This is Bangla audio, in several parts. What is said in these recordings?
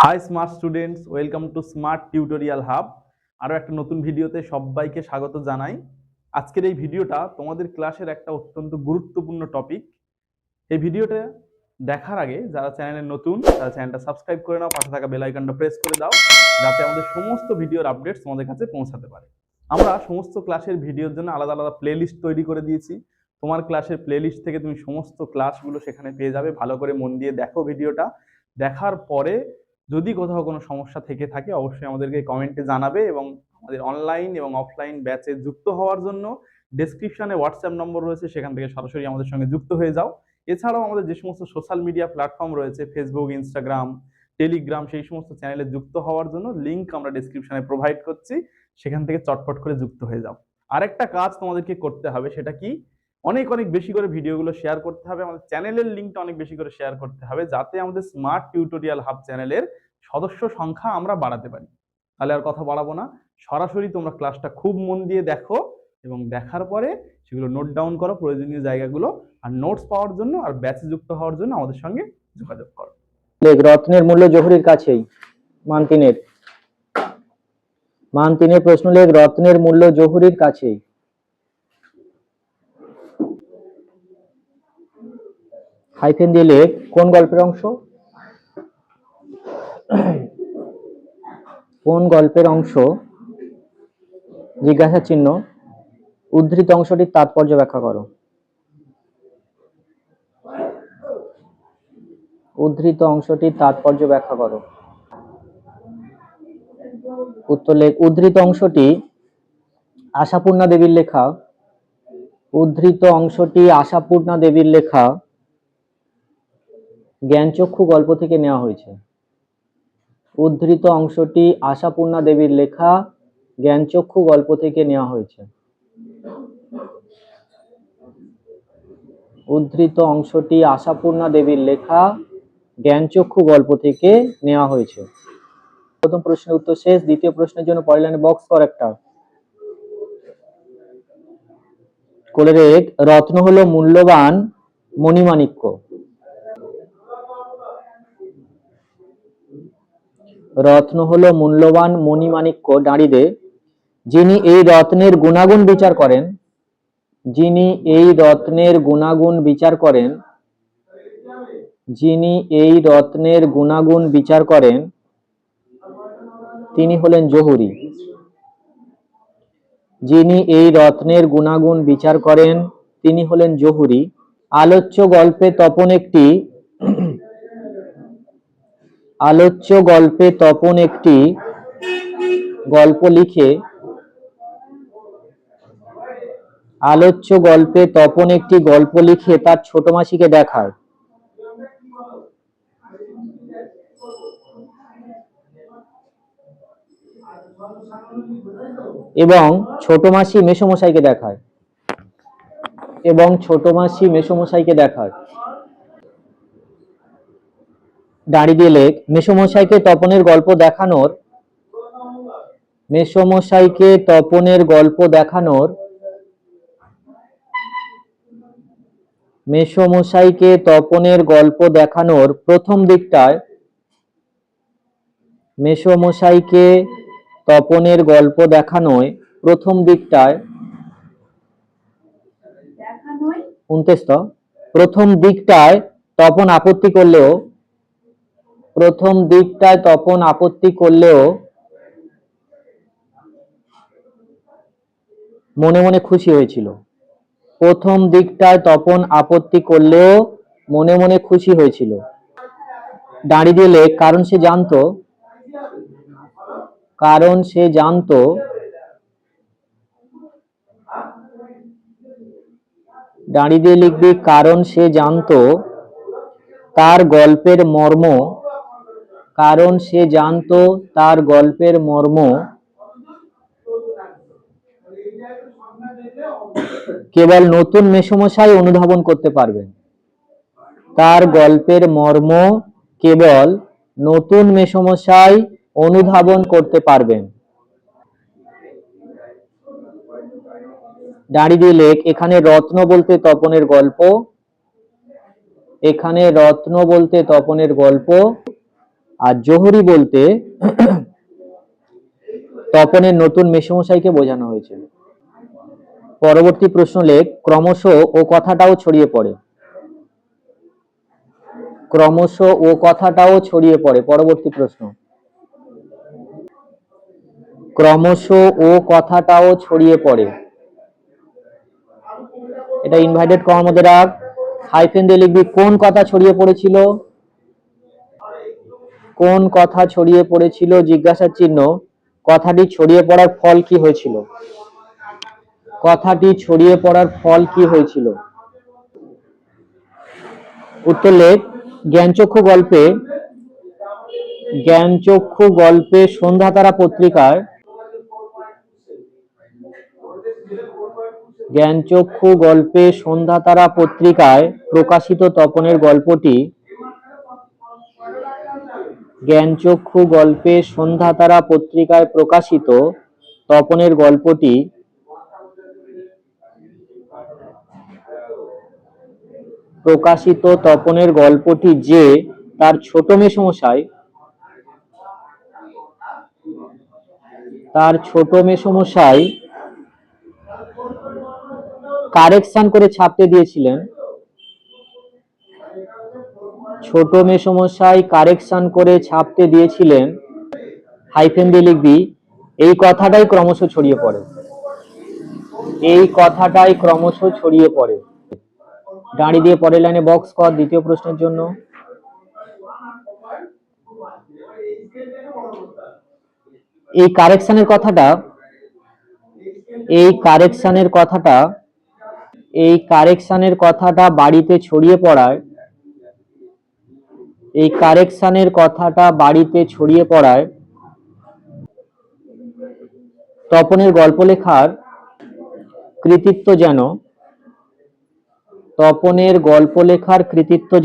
High smart students, welcome to smart tutorial hub. আরও একটা নতুন ভিডিওতে সবাইকে স্বাগত জানাই। আজকের এই ভিডিওটা তোমাদের ক্লাসের একটা অত্যন্ত গুরুত্বপূর্ণ টপিক। এই ভিডিওটা দেখার আগে যারা চ্যানেলে নতুন তারা চ্যানেলটা সাবস্ক্রাইব করে নাও, পাশে থাকা বেল আইকনটা প্রেস করে দাও যাতে আমাদের সমস্ত ভিডিওর আপডেটস তোমাদের কাছে পৌঁছাতে পারে। আমরা সমস্ত ক্লাসের ভিডিওর জন্য আলাদা আলাদা প্লেলিস্ট তৈরি করে দিয়েছি। তোমার ক্লাসের প্লেলিস্ট থেকে তুমি সমস্ত ক্লাসগুলো সেখানে পেয়ে যাবে। ভালো করে মন দিয়ে দেখো ভিডিওটা। দেখার পরে যদি কোথাও কোনো সমস্যা থেকে থাকে অবশ্যই আমাদেরকে কমেন্টে জানাবে, এবং আমাদের অনলাইন এবং অফলাইন ব্যাচে যুক্ত হওয়ার জন্য ডেসক্রিপশনে হোয়াটসঅ্যাপ নম্বর রয়েছে, সেখান থেকে সরাসরি আমাদের সঙ্গে যুক্ত হয়ে যাও। এছাড়াও আমাদের যে সমস্ত সোশ্যাল মিডিয়া প্ল্যাটফর্ম রয়েছে, ফেসবুক, ইনস্টাগ্রাম, টেলিগ্রাম, সেই সমস্ত চ্যানেলে যুক্ত হওয়ার জন্য লিঙ্ক আমরা ডেসক্রিপশনে প্রোভাইড করছি, সেখান থেকে চটপট করে যুক্ত হয়ে যাও। আরেকটা কাজ তোমাদেরকে করতে হবে, সেটা কি, অনেক অনেক বেশি করে ভিডিওগুলো শেয়ার করতে হবে। আমাদের চ্যানেলের লিঙ্কটা অনেক বেশি করে শেয়ার করতে হবে, যাতে আমাদের স্মার্ট টিউটোরিয়াল হাব চ্যানেলের সদস্য সংখ্যা আমরা বাড়াতে পারি। তাহলে আর কথা বাড়াবো না, সরাসরি তোমরা ক্লাসটা খুব মন দিয়ে দেখো এবং দেখার পরে সেগুলো নোট ডাউন করো প্রয়োজনীয় জায়গাগুলো, আর নোটস পাওয়ার জন্য আর ব্যাচে যুক্ত হওয়ার জন্য আমাদের সঙ্গে যোগাযোগ করো। রত্নের মূল্য জহুরির কাছেই। মান তিনের প্রশ্ন লেখ, রত্নের মূল্য জহুরির কাছেই। হাইফেন দিয়ে লেখ কোন গল্পের অংশ, কোন গল্পের অংশ, জিজ্ঞাসা চিহ্ন, উদ্ধৃত অংশটির তাৎপর্য ব্যাখ্যা করো। উদ্ধৃত অংশটির তাৎপর্য ব্যাখ্যা করো। উত্তর লেখ উদ্ধৃত অংশটি আশাপূর্ণা দেবীর লেখা। উদ্ধৃত অংশটি আশাপূর্ণা দেবীর লেখা জ্ঞানচক্ষু গল্প থেকে নেওয়া হয়েছে। উদ্ধৃত অংশটি আশাপূর্ণা দেবীর লেখা জ্ঞানচক্ষু গল্প থেকে নেওয়া হয়েছে। উদ্ধৃত অংশটি আশাপূর্ণা দেবীর লেখা জ্ঞানচক্ষু গল্প থেকে নেওয়া হয়েছে। প্রথম প্রশ্নের উত্তর শেষ। দ্বিতীয় প্রশ্নের জন্য পরের লাইনে বক্স কর একটা করে রেখ, রত্ন হলো মূল্যবান মণিমাণিক্য। রত্ন হলো মূল্যবান মণিমাণিক্য দাঁড়িয়ে দে। যিনি এই রত্নের গুণাগুণ বিচার করেন, যিনি এই রত্নের গুণাগুণ বিচার করেন, যিনি এই রত্নের গুণাগুণ বিচার করেন তিনি হলেন জহুরি। যিনি এই রত্নের গুণাগুণ বিচার করেন তিনি হলেন জহুরি। আলোচ্য গল্পে তপন একটি আলোচ্য গল্পে তপন একটি গল্প লিখে আলোচ্য গল্পে তপন একটি গল্প লিখে তার ছোট মাসিকে দেখায়। এবং ছোট মাসি মেসোমশাইকে দেখায়। এবং ছোট মাসি মেসোমশাইকে দেখায়। দাঁড়িয়ে দিয়ে লেখ মেসোমশাইকে তপনের গল্প দেখানোর, মেসোমশাইকে তপনের গল্প দেখানোর, মেসোমশাইকে তপনের গল্প দেখানোর প্রথম দিকটায়, মেসোমশাইকে তপনের গল্প দেখানোয় প্রথম দিকটায় 29 প্রথম দিকটায় তপন আপত্তি করলেও, প্রথম দিকটায় তপন আপত্তি করলেও মনে মনে খুশি হয়েছিল। প্রথম দিকটায় তপন আপত্তি করলেও মনে মনে খুশি হয়েছিল। দাঁড়িয়ে দিলে কারণ সে জানতো, কারণ সে জানতো, দাঁড়িয়ে দিয়ে লিখবি কারণ সে জানতো তার গল্পের মর্ম, কারণ সে জানতো তার গল্পের মর্ম কেবল নতুন মেসোমশাই অনুধাবন করতে পারবেন। তার গল্পের মর্ম কেবল নতুন মেসোমশাই অনুধাবন করতে পারবেন। দাঁড়িয়ে দিয়ে লেখ এখানে রত্ন বলতে তপনের গল্প, এখানে রত্ন বলতে তপনের গল্প আর জোহরি বলতে তপনের নতুন মেসোমশাইকে বোঝানো হয়েছে। পরবর্তী প্রশ্ন লেখ, ক্রমশ ও কথাটাও ছড়িয়ে পড়ে। ক্রমশ ও কথাটাও ছড়িয়ে পড়ে। পরবর্তী প্রশ্ন, ক্রমশ ও কথাটাও ছড়িয়ে পড়ে। এটা ইনভাইটেড কমার মধ্যে রাখ, হাইফেন দিয়ে লিখবি কোন কথা ছড়িয়ে পড়েছিল। কোন কথা ছড়িয়ে পড়েছিল জিজ্ঞাসার চিহ্ন, কথাটি ছড়িয়ে পড়ার ফল কি হয়েছিল। কথাটি ছড়িয়ে পড়ার ফল কি হয়েছিল। উত্তর লেখ, জ্ঞানচক্ষু গল্পে সন্ধ্যাতারা পত্রিকায় জ্ঞানচক্ষু গল্পে সন্ধ্যাতারা পত্রিকায় প্রকাশিত তপনের গল্পটি জ্ঞানচক্ষু গল্পে সন্ধ্যাতারা পত্রিকায় প্রকাশিত তপনের গল্পটি যে তার ছোট মেসোমশাই কারেকশন করে ছাপতে দিয়েছিলেন। ছোট মেসোমশাই কারেকশন করে ছাপতে দিয়েছিলেন, হাইফেন দিয়ে লিখবি এই কথাটাই ক্রমশ ছড়িয়ে পড়ে। এই কথাটাই ক্রমশ ছড়িয়ে পড়ে। দাঁড়ি দিয়ে পরের লাইনে বক্স কর দ্বিতীয় প্রশ্নের জন্য। এই কারেকশনের কথাটা বাড়িতে ছড়িয়ে পড়ায় তপনের গল্প লেখার কৃতিত্ব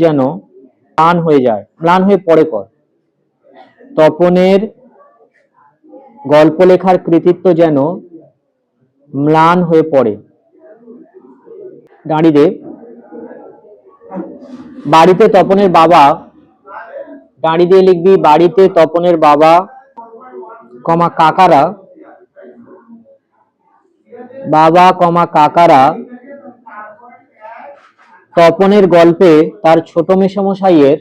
যেন ম্লান হয়ে যায়, ম্লান হয়ে পড়ে। তপনের গল্প লেখার কৃতিত্ব যেন ম্লান হয়ে পড়ে। দাঁড়িয়ে বাড়িতে তপনের বাবা, দাঁড়িয়ে দিয়ে লিখবি বাড়িতে তপনের বাবা কাকারা তপনের গল্পে তার ছোট মেসোমশাইয়ের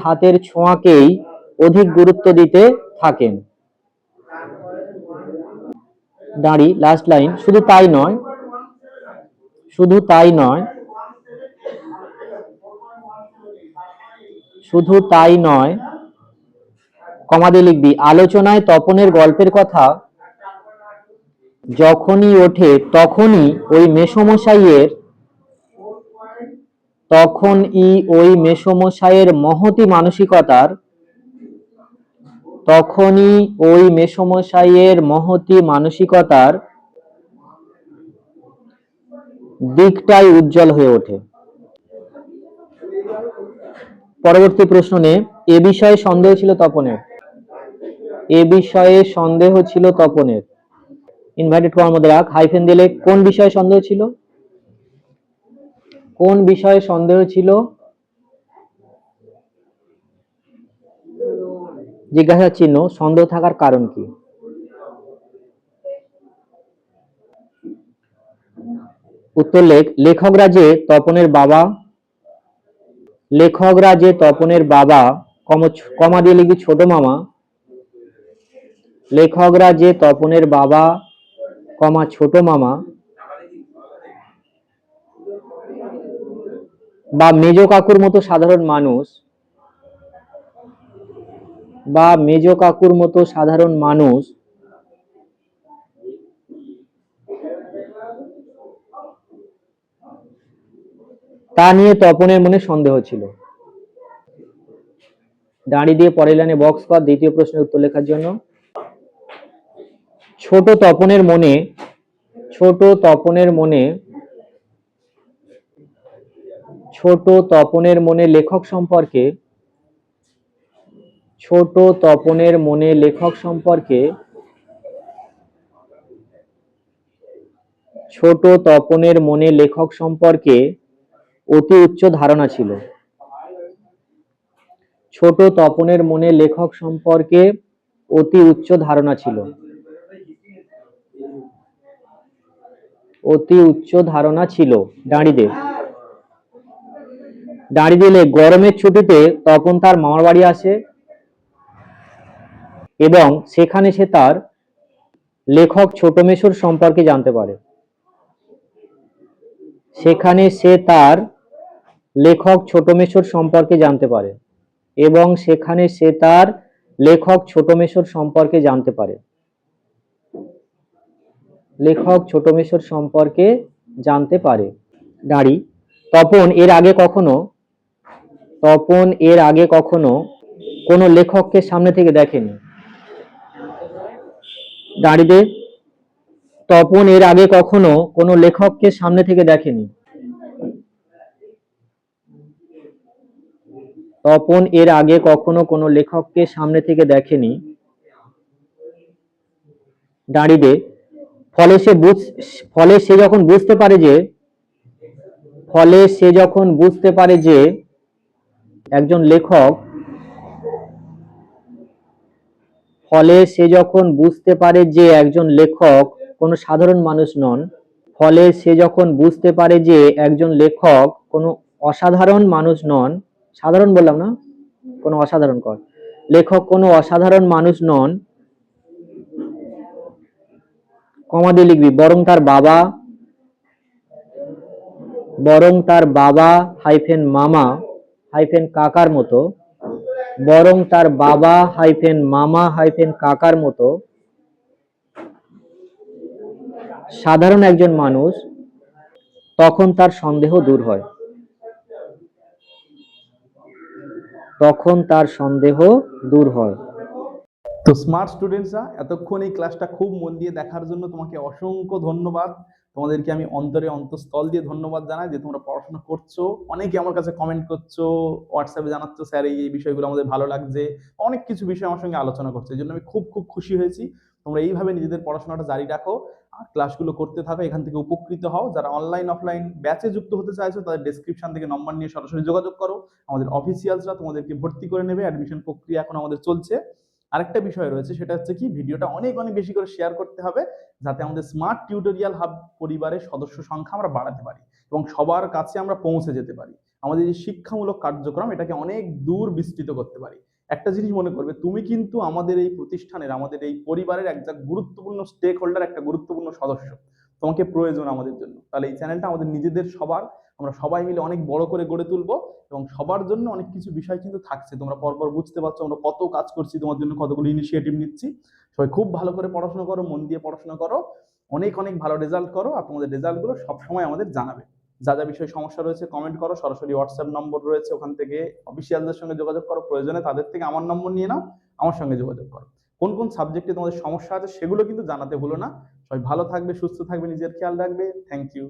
হাতের ছোঁয়াকেই অধিক গুরুত্ব দিতে থাকেন। দাঁড়ি লাস্ট লাইন, শুধু তাই নয়, কমা দিয়ে লিখবি আলোচনায় তপনের গল্পের কথা যখনই ওঠে তখনই ওই মেসোমশাইয়ের মহতী মানসিকতার দিকটাই উজ্জ্বল হয়ে ওঠে। পরবর্তী প্রশ্ন নে, এ বিষয়ে সন্দেহ ছিল তপনের। ইনভাইটেড করার মধ্যে রাখ, হাইফেন দিলে কোন বিষয়ে সন্দেহ ছিল। জিজ্ঞাসা চিহ্ন, সন্দেহ থাকার কারণ কি। উত্তর লেখ, লেখকরা যে তপনের বাবা কমা দিয়ে লিখবি ছোট মামা, লেখকরা যে তপনের বাবা ছোট মামা বা মেজ কাকুর মতো সাধারণ মানুষ তা নিয়ে তপনের মনে সন্দেহ ছিল। দাঁড়িয়ে দিয়ে পরের লাইনে বক্স কর দ্বিতীয় প্রশ্নের উত্তর লেখার জন্য। ছোট তপনের মনে লেখক সম্পর্কে ছোট তপনের মনে লেখক সম্পর্কে অতি উচ্চ ধারণা ছিল। ছোট তপনের মনে লেখক সম্পর্কে অতি উচ্চ ধারণা ছিল। অতি উচ্চ ধারণা ছিল। দাঁড়িয়ে দিলে গরমের ছুটিতে তপন তার মামার বাড়ি আসে এবং সেখানে সে তার লেখক ছোট মেসোর সম্পর্কে জানতে পারে। সেখানে সে তার লেখক ছোট মেসোর সম্পর্কে জানতে পারে এবং সেখানে সে তার লেখক ছোট মেসোর সম্পর্কে জানতে পারে। লেখক ছোট মেসোর সম্পর্কে জানতে পারে। দাঁড়ি তপন এর আগে কখনো কোনো লেখককে সামনে থেকে দেখেনি। দাঁড়িয়ে তপন এর আগে কখনো কোনো লেখককে সামনে থেকে দেখেনি। তপন এর আগে কখনো কোনো লেখককে সামনে থেকে দেখেনি। দাঁড়িয়ে ফলে সে যখন বুঝতে পারে যে একজন লেখক কোনো সাধারণ মানুষ নন। ফলে সে যখন বুঝতে পারে যে একজন লেখক কোনো অসাধারণ মানুষ নন, সাধারণ বললাম না, কোনো অসাধারণ লেখক কোনো অসাধারণ মানুষ নন, কমা দিয়ে লিখবি বরং তার বাবা হাইফেন মামা হাইফেন কাকার মতো, বরং তার বাবা হাইফেন মামা হাইফেন কাকার মতো সাধারণ একজন মানুষ, তখন তার সন্দেহ দূর হয়। তখন তার সন্দেহ দূর হয়। তো স্মার্ট স্টুডেন্টসরা, এতক্ষণ এই ক্লাসটা খুব মন দিয়ে দেখার জন্য তোমাকে অসংখ্য ধন্যবাদ। তোমাদেরকে আমি অন্তঃস্থল দিয়ে ধন্যবাদ জানাই যে তোমরা পড়াশোনা করছো। অনেকে আমার কাছে কমেন্ট করছো, হোয়াটসঅ্যাপে জানাচ্ছো স্যার এই বিষয়গুলো আমাদের ভালো লাগছে, অনেক কিছু বিষয় আমার সঙ্গে আলোচনা করছো। এই জন্য আমি খুব খুব খুশি হয়েছি। তোমরা এইভাবে নিজেদের পড়াশোনাটা জারি রাখো আর ক্লাসগুলো করতে থাকো, এখান থেকে উপকৃত হও। যারা অনলাইন অফলাইন ব্যাচে যুক্ত হতে চাইছো তাদের ডেসক্রিপশন থেকে নম্বর নিয়ে সরাসরি যোগাযোগ করো। আমাদের অফিসিয়ালসরা তোমাদেরকে ভর্তি করে নেবে। অ্যাডমিশন প্রক্রিয়া এখন আমাদের চলছে। আরেকটা বিষয় রয়েছে, সেটা হচ্ছে কি, ভিডিওটা অনেক অনেক বেশি করে শেয়ার করতে হবে যাতে আমাদের স্মার্ট টিউটোরিয়াল হাব পরিবারের সদস্য সংখ্যা আমরা বাড়াতে পারি এবং সবার কাছে আমরা পৌঁছে যেতে পারি। আমাদের এই শিক্ষামূলক কার্যক্রম এটাকে অনেক দূর বিস্তৃত করতে পারি। একটা জিনিস মনে করবে, তুমি কিন্তু আমাদের এই প্রতিষ্ঠানের, আমাদের এই পরিবারের একটা গুরুত্বপূর্ণ স্টেক হোল্ডার, একটা গুরুত্বপূর্ণ সদস্য। তোমাকে প্রয়োজন আমাদের জন্য। তাহলে এই চ্যানেলটা আমাদের নিজেদের সবার, আমরা সবাই মিলে অনেক বড় করে গড়ে তুলবো এবং সবার জন্য অনেক কিছু বিষয় কিন্তু থাকছে। তোমরা পরপর বুঝতে পারছো আমরা কত কাজ করছি, তোমার জন্য কতগুলো ইনিশিয়েটিভ নিচ্ছি। সবাই খুব ভালো করে পড়াশোনা করো, মন দিয়ে পড়াশোনা করো, অনেক অনেক ভালো রেজাল্ট করো আর তোমাদের রেজাল্টগুলো সবসময় আমাদের জানাবে। যা যা বিষয়ে সমস্যা রয়েছে কমেন্ট করো, সরাসরি হোয়াটসঅ্যাপ নম্বর রয়েছে, ওখান থেকে অফিসিয়ালদের সঙ্গে যোগাযোগ করো, প্রয়োজনে তাদের থেকে আমার নম্বর নিয়ে নাও, আমার সঙ্গে যোগাযোগ করো। কোন কোন সাবজেক্টে তোমাদের সমস্যা আছে সেগুলো কিন্তু জানাতে ভুলো না। সবাই ভালো থাকবে, সুস্থ থাকবে, নিজের খেয়াল রাখবে। Thank you.